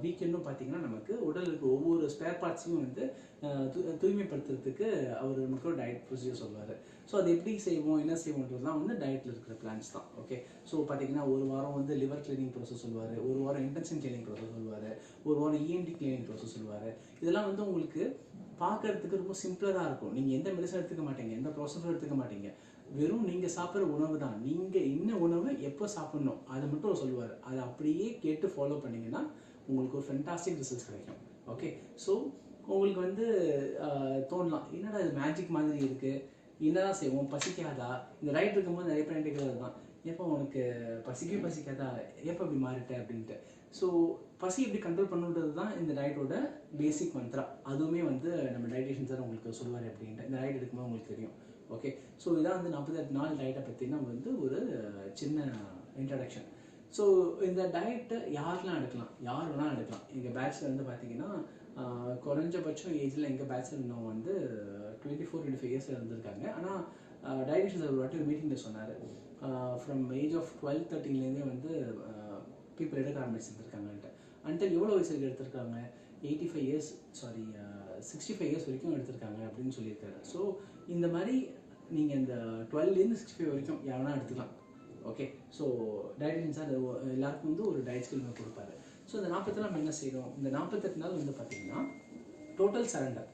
வீக்கெண்டும் பார்த்தீங்கன்னா நமக்கு உடலுக்கு ஒவ்வொரு ஸ்பேர் பார்ட்ஸையும் வந்து தூய்மைப்படுத்துறதுக்கு அவர் நமக்கு ஒரு டயட் ப்ரொசீஜர் சொல்லுவார். ஸோ அது எப்படி செய்வோம், என்ன செய்வோன்றது தான் வந்து டயட்டில் இருக்கிற பிளான்ஸ் தான். ஓகே. ஸோ பார்த்தீங்கன்னா ஒரு வாரம் வந்து லிவர் கிளீனிங் ப்ராசஸ் சொல்லுவார், ஒரு வாரம் இன்டென்சிவ் கிளீனிங் ப்ராசஸ் சொல்லுவார், ஒரு வாரம் இஎன்டி கிளீனிங் ப்ராசஸ் சொல்லுவார். இதெல்லாம் வந்து உங்களுக்கு பார்க்கறதுக்கு ரொம்ப சிம்பிளாக இருக்கும். நீங்கள் எந்த மெடிசன் எடுத்துக்க மாட்டீங்க, எந்த ப்ராசஸும் எடுத்துக்க மாட்டீங்க. வெறும் நீங்கள் சாப்பிட்ற உணவு தான், நீங்கள் என்ன உணவு எப்போ சாப்பிட்ணும் அதை மட்டும் சொல்லுவார். அதை அப்படியே கேட்டு ஃபாலோ பண்ணிங்கன்னா உங்களுக்கு ஒரு ஃபென்டாஸ்டிக் ரிசல்ட்ஸ் கிடைக்கும். ஓகே. ஸோ உங்களுக்கு வந்து தோணலாம், என்னடா இது மேஜிக் மாதிரி இருக்குது, என்னதான் செய்வோம், பசிக்காதா? இந்த ரைட் இருக்கும்போது நிறைய பேர் கேட்குறது தான், எப்போ உனக்கு பசிக்காதா, எப்போ அப்படி மாறிட்ட அப்படின்ட்டு. ஸோ பசி எப்படி கண்ட்ரோல் பண்ணுன்றது தான் இந்த டயட்டோட பேசிக் மந்த்ரா. அதுவுமே வந்து நம்ம டயட்டிஷியன் சார் உங்களுக்கு சொல்லுவார் அப்படின்ட்டு. இந்த டயட் எடுக்கும்போது உங்களுக்கு தெரியும். ஓகே. ஸோ இதான் வந்து 48 நாள் டயட்டை பற்றினா வந்து ஒரு சின்ன இன்ட்ரடக்ஷன். ஸோ இந்த டயட்டை யாரெலாம் எடுக்கலாம், யார் வேணாலும் எடுக்கலாம். எங்கள் பேட்சில் வந்து பார்த்தீங்கன்னா குறைஞ்சபட்சம் ஏஜில் எங்கள் பேட்சில் இருந்தவங்க வந்து 24-25 இயர்ஸில் இருந்திருக்காங்க. ஆனால் டயட்டிஷியன் சார் ஒரு வாட்டி ஒரு மீட்டிங்கில் சொன்னார், ஃப்ரம் ஏஜ் ஆஃப் 12-13 வந்து பீப்புள் எடுக்க ஆரம்பிச்சிருந்துருக்காங்கன்ட்டு. அன்டில் எவ்வளோ வயசுக்கு எடுத்திருக்காங்க, 65 இயர்ஸ், 65 இயர்ஸ் வரைக்கும் எடுத்திருக்காங்க அப்படின்னு சொல்லியிருக்காரு. ஸோ இந்த மாதிரி நீங்கள் இந்த 12லேருந்து 65 வரைக்கும் யாரெல்லாம் எடுத்துக்கலாம். ஓகே. ஸோ டயட்டிஷியன் சார் எல்லாருக்கும் வந்து ஒரு டயட் ஸ்கில் கொடுப்பாரு. ஸோ இந்த 48 நாள் என்ன செய்யணும், இந்த 48 நாள் வந்து பார்த்தீங்கன்னா டோட்டல் சரண்டர்.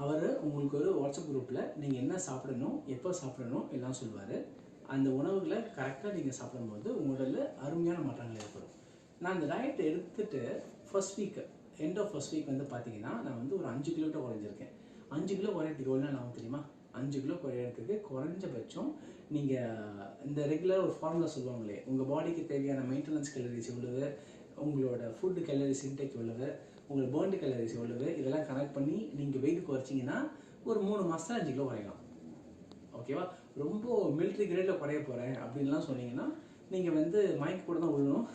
அவர் உங்களுக்கு ஒரு வாட்ஸ்அப் குரூப்பில் நீங்கள் என்ன சாப்பிடணும், எப்போ சாப்பிடணும் எல்லாம் சொல்லுவார். அந்த உணவுகளை கரெக்டாக நீங்கள் சாப்பிடும்போது உங்களோட அருமையான மாற்றங்கள் ஏற்படும். நான் இந்த டயட் எடுத்துகிட்டு எண்ட் ஆஃப் ஃபர்ஸ்ட் வீக் வந்து பார்த்தீங்கன்னா நான் வந்து ஒரு 5 கிலோ குறைஞ்சிருக்கேன். 5 கிலோ குறையிறதுக்கு எவ்வளோ நாள் ஆகும் தெரியுமா? 5 கிலோ குறையிறதுக்கு குறைஞ்சபட்சம் நீங்கள் இந்த ரெகுலர் ஒரு ஃபார்முலா சொல்லுவாங்களே, உங்கள் பாடிக்கு தேவையான மெயின்டெனன்ஸ் கேலரிஸ் எவ்வளவு, உங்களோட ஃபுட்டு கேலரிஸ் இன்டேக் எவ்வளவு, உங்களுக்கு பேர்ன்டு கேலரிஸ் எவ்வளவு, இதெல்லாம் கனெக்ட் பண்ணி நீங்கள் வெயிட் குறைச்சிங்கன்னா ஒரு 3 மாதத்தில் 5 கிலோ குறையலாம். ஓகேவா? ரொம்ப மிலிட்ரி கிரேடில் குறைய போகிறேன் அப்படின்லாம் சொன்னீங்கன்னா நீங்கள் வந்து மைக் கூட தான் விழணும்.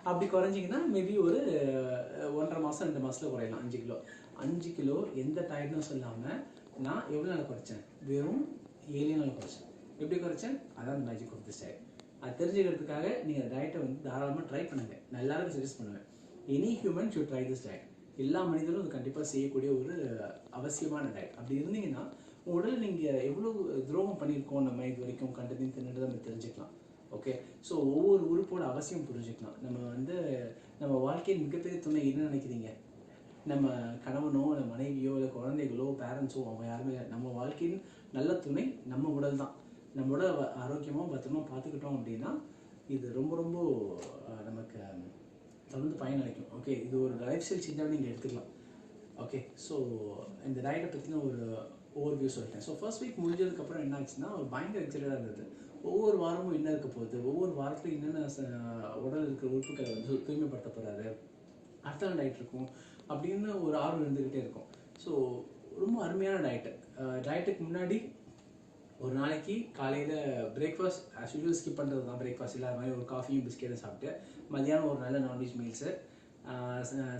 அப்படி குறைஞ்சிங்கன்னா மேபி ஒரு 1.5 மாதம் 2 மாதத்தில் குறையலாம் 5 கிலோ. 5 கிலோ எந்த டயர்ட்னும் சொல்லாமல் நான் எவ்வளோ நாள் குறைச்சேன்? வெறும் 7 நாள் குறைச்சேன். எப்படி குறைச்சேன்? அதான் அந்த மேஜிக் ஆஃப் தி டயட். அது தெரிஞ்சுக்கிறதுக்காக நீங்கள் டயட்டை வந்து தாராளமாக ட்ரை பண்ணுங்கள். நான் எல்லாருக்கும் சஜஸ்ட் பண்ணுவேன், any human should try this diet. எல்லா மனிதரும் அது கண்டிப்பாக செய்யக்கூடிய ஒரு அவசியமான டயட். அப்படி இருந்தீங்கன்னா உடல் நீங்கள் எவ்வளோ துரோகம் பண்ணியிருக்கோம் நம்ம இது வரைக்கும் கண்டதையும் தின்னுட்டு நம்ம தெரிஞ்சுக்கலாம். ஓகே, ஸோ ஒவ்வொரு உறுப்போட அவசியம் புரிஞ்சுக்கலாம். நம்ம வந்து நம்ம வாழ்க்கையின் மிகப்பெரிய துணை என்ன நினைக்கிறீங்க? நம்ம கணவனோ இல்லை மனைவியோ இல்லை குழந்தைகளோ பேரண்ட்ஸோ அவங்க யாருமே இல்லை. நம்ம வாழ்க்கையின் நல்ல துணை நம்ம உடல் தான். நம்ம உடல் ஆரோக்கியமாக பத்திரமா பார்த்துக்கிட்டோம் அப்படின்னா இது ரொம்ப ரொம்ப நமக்கு தொடர்ந்து பயனளிக்கும். ஓகே, இது ஒரு லைஃப் ஸ்டைல் சேஞ்சாக நீங்கள் எடுத்துக்கலாம். ஓகே, ஸோ இந்த டயட்டை பற்றின ஒரு ஓவர்வியூ சொல்லிட்டேன். ஸோ ஃபர்ஸ்ட் வீக் முடிஞ்சதுக்கப்புறம் என்ன ஆச்சுன்னா ஒரு பயங்கர எக்ஸைட்டடாக இருந்தது. ஒவ்வொரு வாரமும் என்ன இருக்க போகுது, ஒவ்வொரு வாரத்துலையும் என்னென்ன உடல் இருக்கிற உறுப்புகளை வந்து தூய்மைப்படுத்த போகிறாரு, அடுத்த நாள் டயட் இருக்கும் அப்படின்னு ஒரு ஆர்வம் இருந்துக்கிட்டே இருக்கும். ஸோ ரொம்ப அருமையான டயட்டு. டயட்டுக்கு முன்னாடி ஒரு நாளைக்கு காலையில் பிரேக்ஃபாஸ்ட் ஆஸ் யூஸ்வல் ஸ்கிப் பண்ணுறது தான். பிரேக்ஃபாஸ்ட் இல்லாத மாதிரி ஒரு காஃபியும் பிஸ்கெட்டும் சாப்பிட்டு மதியானம் ஒரு நல்ல நான்வெஜ் மீல்ஸு,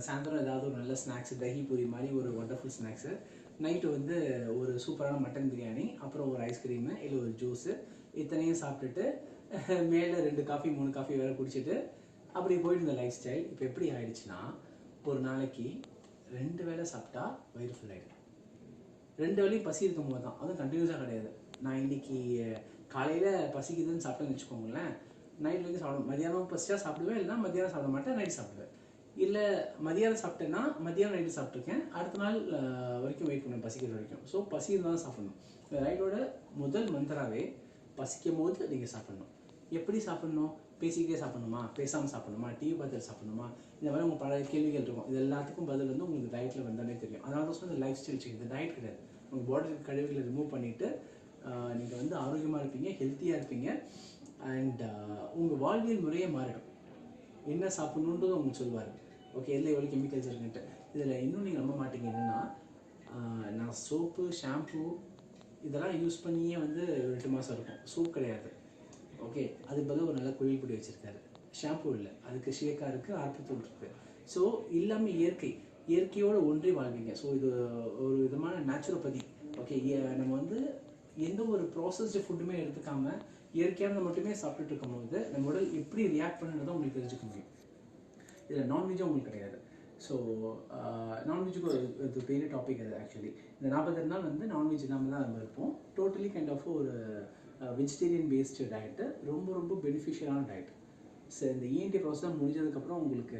சாயந்தரம் ஏதாவது ஒரு நல்ல ஸ்நாக்ஸு, தஹி பூரி மாதிரி ஒரு ஒண்டர்ஃபுல் ஸ்நாக்ஸு, நைட்டு வந்து ஒரு சூப்பரான மட்டன் பிரியாணி, அப்புறம் ஒரு ஐஸ்கிரீமு இல்லை ஒரு ஜூஸு, இத்தனையும் சாப்பிட்டுட்டு மேலே 2 காஃபி 3 காஃபி வேறு குடிச்சிட்டு அப்படி போயிட்டு இருந்த லைஃப் ஸ்டைல் இப்போ எப்படி ஆயிடுச்சுன்னா ஒரு நாளைக்கு 2 வேளை சாப்பிட்டா வயிறு ஃபுல் ஆகிடும். 2 வேளையும் பசி இருக்கும் போது தான், அதுவும் கண்டினியூஸாக கிடையாது. நான் இன்னைக்கு காலையில் பசிக்குதுன்னு சாப்பிட்டேன்னு வச்சுக்கோங்களேன், நைட்லேருந்து சாப்பிடுவேன். மதியானம் பசிச்சா சாப்பிடுவேன், இல்லைனா மதியானம் சாப்பிட மாட்டேன், நைட் சாப்பிடுவேன். இல்லை மதியானம் சாப்பிட்டேன்னா மதியானம் நைட்டு சாப்பிட்ருக்கேன், அடுத்த நாள் வரைக்கும் வெயிட் பண்ணுவேன் பசிக்கிற வரைக்கும். ஸோ பசி இருந்தால் தான் சாப்பிடணும். இந்த ரைடோட முதல் மந்திராவே பசிக்கும் போது நீங்கள் சாப்பிடணும். எப்படி சாப்பிடணும்? பேசிக்கிட்டே சாப்பிடணுமா, பேசாமல் சாப்பிடணுமா, டிவி பார்த்துட்டு சாப்பிடணுமா, இந்த மாதிரி உங்கள் பல கேள்விகள் இருக்கும். இது எல்லாத்துக்கும் பதில் வந்து உங்களுக்கு டயட்டில் வந்தாலே தெரியும். அதனால தான் சொன்ன லைஃப் ஸ்டைல் சேஞ்ச். இந்த டயட் கிடையாது. உங்கள் பாடியில் கழிவுகளை ரிமூவ் பண்ணிவிட்டு நீங்கள் வந்து ஆரோக்கியமாக இருப்பீங்க, ஹெல்த்தியாக இருப்பீங்க, அண்ட் உங்கள் வாழ்வியல் முறையே மாறிடும். என்ன சாப்பிடணுன்றது உங்களுக்கு சொல்லுவார். ஓகே, எல்லாம் எவ்வளோ கெமிக்கல்ஸ் இருக்குன்ட்டு. இதில் இன்னும் நீங்கள் நம்ப மாட்டீங்க என்னென்னா, நான் சோப்பு ஷாம்பு இதெல்லாம் யூஸ் பண்ணியே வந்து 2 மாதம் இருக்கும். சோப் கிடையாது. ஓகே, அதுக்கு பதில் ஒரு நல்ல குளியல் பொடி வச்சுருக்காரு. ஷாம்பு இல்லை, அதுக்கு ஷேக்காக இருக்குது, ஆர்த்தூள் இருக்குது. ஸோ எல்லாமே இயற்கையோடு ஒன்றி வாழ்வீங்க. ஸோ இது ஒரு விதமான நேச்சுரோபதி. ஓகே, நம்ம வந்து எந்த ஒரு ப்ராசஸ்டு ஃபுட்டுமே எடுத்துக்காமல் இயற்கையானதை மட்டுமே சாப்பிட்டுட்டு இருக்கும்போது நம்ம உடல் எப்படி ரியாக்ட் பண்ணுறதை உங்களுக்கு தெரிஞ்சுக்க முடியும். இதில் நான்வெஜ்ஜும் உங்களுக்கு கிடையாது. ஸோ நான்வெஜ்ஜுக்கு ஒரு பெரிய டாபிக் அது. ஆக்சுவலி இந்த 42 நாள் வந்து நான்வெஜ் இல்லாமல் தான் நம்ம இருப்போம். டோட்டலி கைண்ட் ஆஃப் ஒரு வெஜிடேரியன் பேஸ்டு டயட்டு, ரொம்ப ரொம்ப பெனிஃபிஷியலான டயட். ஸோ இந்த இஎன்டி ப்ராசஸ் முடிஞ்சதுக்கப்புறம் உங்களுக்கு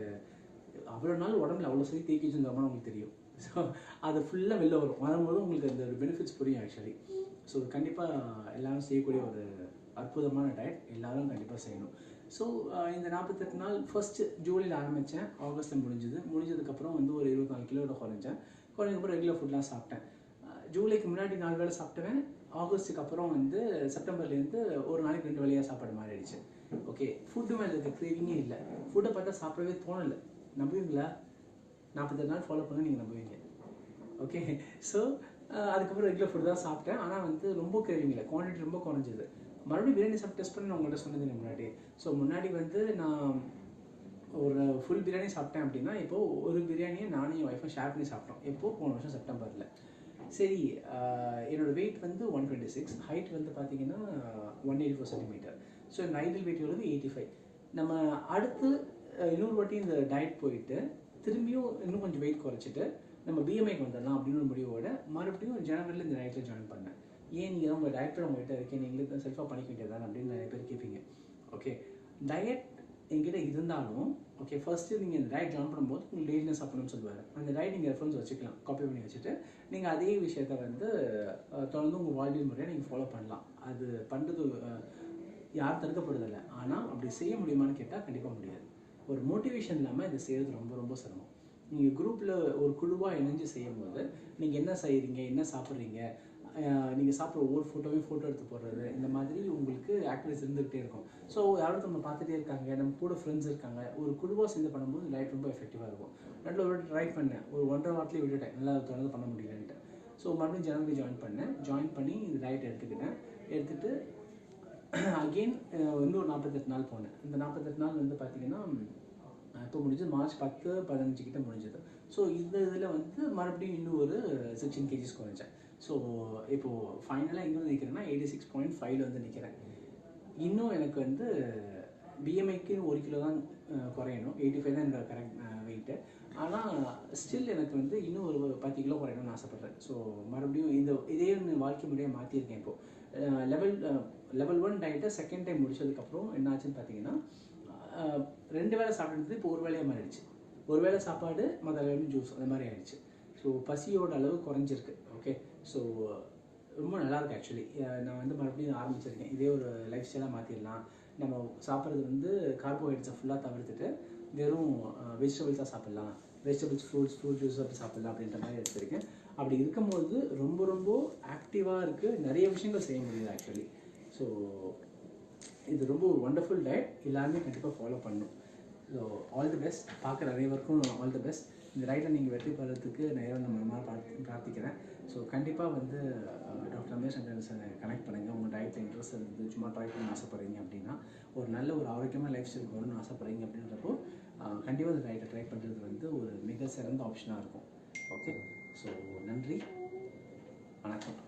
அவ்வளோ நாள் உடம்புல அவ்வளோ சொல்லி தேக்கி வச்சுருந்தோம்னா உங்களுக்கு தெரியும். ஸோ அது ஃபுல்லாக வெளில வரும்போது உங்களுக்கு அந்த ஒரு பெனிஃபிட்ஸ் புரியும் ஆக்சுவலி. ஸோ கண்டிப்பாக எல்லோரும் செய்யக்கூடிய ஒரு அற்புதமான டயட், எல்லோரும் கண்டிப்பாக செய்யணும். ஸோ இந்த 48 நாள் ஃபர்ஸ்ட் ஜூலையில் ஆரம்பித்தேன், ஆகஸ்ட்டில் முடிஞ்சதுக்கப்புறம் வந்து ஒரு 24 கிலோட குறைஞ்சதுக்கப்புறம் ரெகுலர் ஃபுட்லாம் சாப்பிட்டேன். ஜூலைக்கு முன்னாடி 4 வேளை சாப்பிட்டேன். ஆகஸ்ட்டுக்கு அப்புறம் வந்து செப்டம்பர்லேருந்து ஒரு நாளைக்கு 2 வேளையாக சாப்பாடு மாறிடுச்சு. ஓகே, ஃபுட்டு மேலே இருக்க க்ரேவிங்கே இல்லை. ஃபுட்டை பார்த்தா சாப்பிடவே தோணலை. நம்புவீங்களா? 48 நாள் ஃபாலோ பண்ண நீங்கள் நம்புவீங்க. ஓகே, ஸோ அதுக்கப்புறம் ரெகுலர் ஃபுட் தான் சாப்பிட்டேன். ஆனால் வந்து ரொம்ப க்ரேவிங் இல்லை, குவான்டிட்டி ரொம்ப குறைஞ்சது. மறுபடியும் பிரியாணி சாப்பிட்டு டெஸ்ட் பண்ணி நான் உங்கள்கிட்ட சொன்னது முன்னாடி. ஸோ முன்னாடி வந்து நான் ஒரு ஃபுல் பிரியாணி சாப்பிட்டேன் அப்படின்னா, இப்போது ஒரு பிரியாணியை நானும் என் ஒய்ஃபும் ஷேர் பண்ணி சாப்பிட்டோம். எப்போது? போன வருஷம் செப்டம்பரில். சரி, என்னோடய வெயிட் வந்து 126, ஹைட் வந்து பார்த்தீங்கன்னா 184 சென்டிமீட்டர். ஸோ இந்த ஐடியல் வெயிட் வந்து 85. நம்ம அடுத்து இன்னொரு வாட்டி இந்த டயட் போயிட்டு திரும்பியும் இன்னும் கொஞ்சம் வெயிட் குறைச்சிட்டு நம்ம பிஎம்ஐக்கு வந்துடலாம் அப்படின்னு ஒரு முடிவோட மறுபடியும் ஜனவரியில் இந்த டயட்டில் ஜாயின் பண்ணேன். ஏன் நீங்கள் தான் உங்கள் டயட்டர் உங்கள்கிட்ட இருக்கேன், நீங்களே தான் செல்ஃபாக பண்ணிக்க வேண்டியதான் அப்படின்னு நிறைய பேர் கேட்பீங்க. ஓகே, டயட் என்கிட்ட இருந்தாலும் ஓகே, ஃபர்ஸ்ட்டு நீங்கள் இந்த டயட் ஜாயின் பண்ணும்போது உங்களுக்கு டெய்லியும் சாப்பிடணும்னு சொல்லுவார். அந்த டயட் நீங்கள் ரெஃபரன்ஸ் வச்சுக்கலாம், காப்பி பண்ணி வச்சுட்டு நீங்கள் அதே விஷயத்தை வந்து தொடர்ந்து உங்கள் வாழ்வியல் முறையை நீங்கள் ஃபாலோ பண்ணலாம். அது பண்ணுறது யார் தடுக்கப்படுறதில்லை. ஆனால் அப்படி செய்ய முடியுமான்னு கேட்டால் கண்டிப்பாக முடியாது. ஒரு மோட்டிவேஷன் இல்லாமல் இதை செய்கிறது ரொம்ப ரொம்ப சிரமம். நீங்கள் குரூப்பில் ஒரு குழுவாக இணைஞ்சு செய்யும் போது நீங்கள் என்ன செய்கிறீங்க, என்ன சாப்பிட்றீங்க, நீங்கள் சாப்பிட்ற ஒவ்வொரு ஃபோட்டோவையும் ஃபோட்டோ எடுத்து போடுறது, இந்த மாதிரி உங்களுக்கு ஆக்டிவிட்டிஸ் இருந்துகிட்டே இருக்கும். ஸோ யாரும் நம்ம பார்த்துட்டே இருக்காங்க, நம்ம கூட ஃப்ரெண்ட்ஸ் இருக்காங்க, ஒரு குழுவாக சேர்ந்து பண்ணும்போது லைட் ரொம்ப எஃபெக்டிவாக இருக்கும். நடுவில் ஒரு ட்ரை பண்ணேன், ஒரு 1.5 வாரத்துலேயே விட்டுட்டேன், நல்லா தொடர்ந்து பண்ண முடியலன்ட்டு. ஸோ மறுபடியும் ஜனவரி ஜாயின் பண்ணி இது டயட் எடுத்துகிட்டு அகெயின் இன்னொரு 48 நாள் போனேன். இந்த 48 நாள் வந்து பார்த்தீங்கன்னா இப்போ முடிஞ்சது மார்ச் 10, 15 கிட்ட முடிஞ்சது. ஸோ இந்த இதில் வந்து மறுபடியும் இன்னும் ஒரு 16 கேஜிஸ் குறைஞ்சேன். ஸோ இப்போது ஃபைனலாக எங்கே வந்து நிற்கிறேன்னா 86.5 வந்து நிற்கிறேன். இன்னும் எனக்கு வந்து பிஎம்ஐக்கு 1 கிலோ தான் குறையணும். 85 தான் என்னோட கரெக்ட் வெயிட்டு. ஆனால் ஸ்டில் எனக்கு வந்து இன்னும் ஒரு 10 கிலோ குறையணும்னு ஆசைப்பட்றேன். ஸோ மறுபடியும் இதே வாழ்க்கை முறையை மாற்றியிருக்கேன். இப்போது லெவல் 1 டயட்டை செகண்ட் டைம் முடிச்சதுக்கப்புறம் என்ன ஆச்சுன்னு பார்த்தீங்கன்னா 2 வேளை சாப்பிட்றது இப்போ ஒரு வேளையாக மாறிடுச்சு. ஒரு வேளை சாப்பாடு, மற்ற வேலை ஜூஸ், அந்த மாதிரி ஆயிடுச்சு. ஸோ பசியோட அளவு குறைஞ்சிருக்கு. ஓகே, ஸோ ரொம்ப நல்லாயிருக்கு ஆக்சுவலி. நான் வந்து மறுபடியும் ஆரம்பிச்சிருக்கேன். இதே ஒரு லைஃப் ஸ்டைலாக மாற்றிடலாம். நம்ம சாப்பிட்றது வந்து கார்போஹைட்ரேட்ஸை ஃபுல்லாக தவிர்த்துட்டு வெறும் வெஜிடபிள்ஸாக சாப்பிட்லாம், வெஜிடபிள்ஸ், ஃப்ரூட் ஜூஸ் அப்படி சாப்பிட்லாம் அப்படின்ற மாதிரி எடுத்திருக்கேன். அப்படி இருக்கும்போது ரொம்ப ரொம்ப ஆக்டிவாக இருக்குது, நிறைய விஷயங்கள் செய்ய முடியுது ஆக்சுவலி. ஸோ இது ரொம்ப ஒரு வண்டர்ஃபுல் டயட், எல்லாருமே கண்டிப்பாக ஃபாலோ பண்ணணும். ஸோ ஆல் தி பெஸ்ட், பார்க்குற அனைவருக்கும் ஆல் தி பெஸ்ட். இந்த ரைட்டை நீங்கள் வெற்றி பெறதுக்கு நான் இறைவன் மனமாக பிரார்த்திக்கிறேன். ஸோ கண்டிப்பாக வந்து டாக்டர் ரமேஷ் சாரை கனெக்ட் பண்ணுங்கள். உங்கள் டயட்டில் இன்ட்ரெஸ்ட் இருந்தது, சும்மா ட்ரை பண்ண ஆசைப்படுறீங்க அப்படின்னா, ஒரு நல்ல ஒரு ஆரோக்கியமான லைஃப் ஸ்டைல் வரணும்னு ஆசைப்படுறீங்க அப்படின்றப்போ கண்டிப்பாக இந்த டயட்டை ட்ரை பண்ணுறது வந்து ஒரு மிக சிறந்த ஆப்ஷனாக இருக்கும். ஓகே, ஸோ நன்றி, வணக்கம்.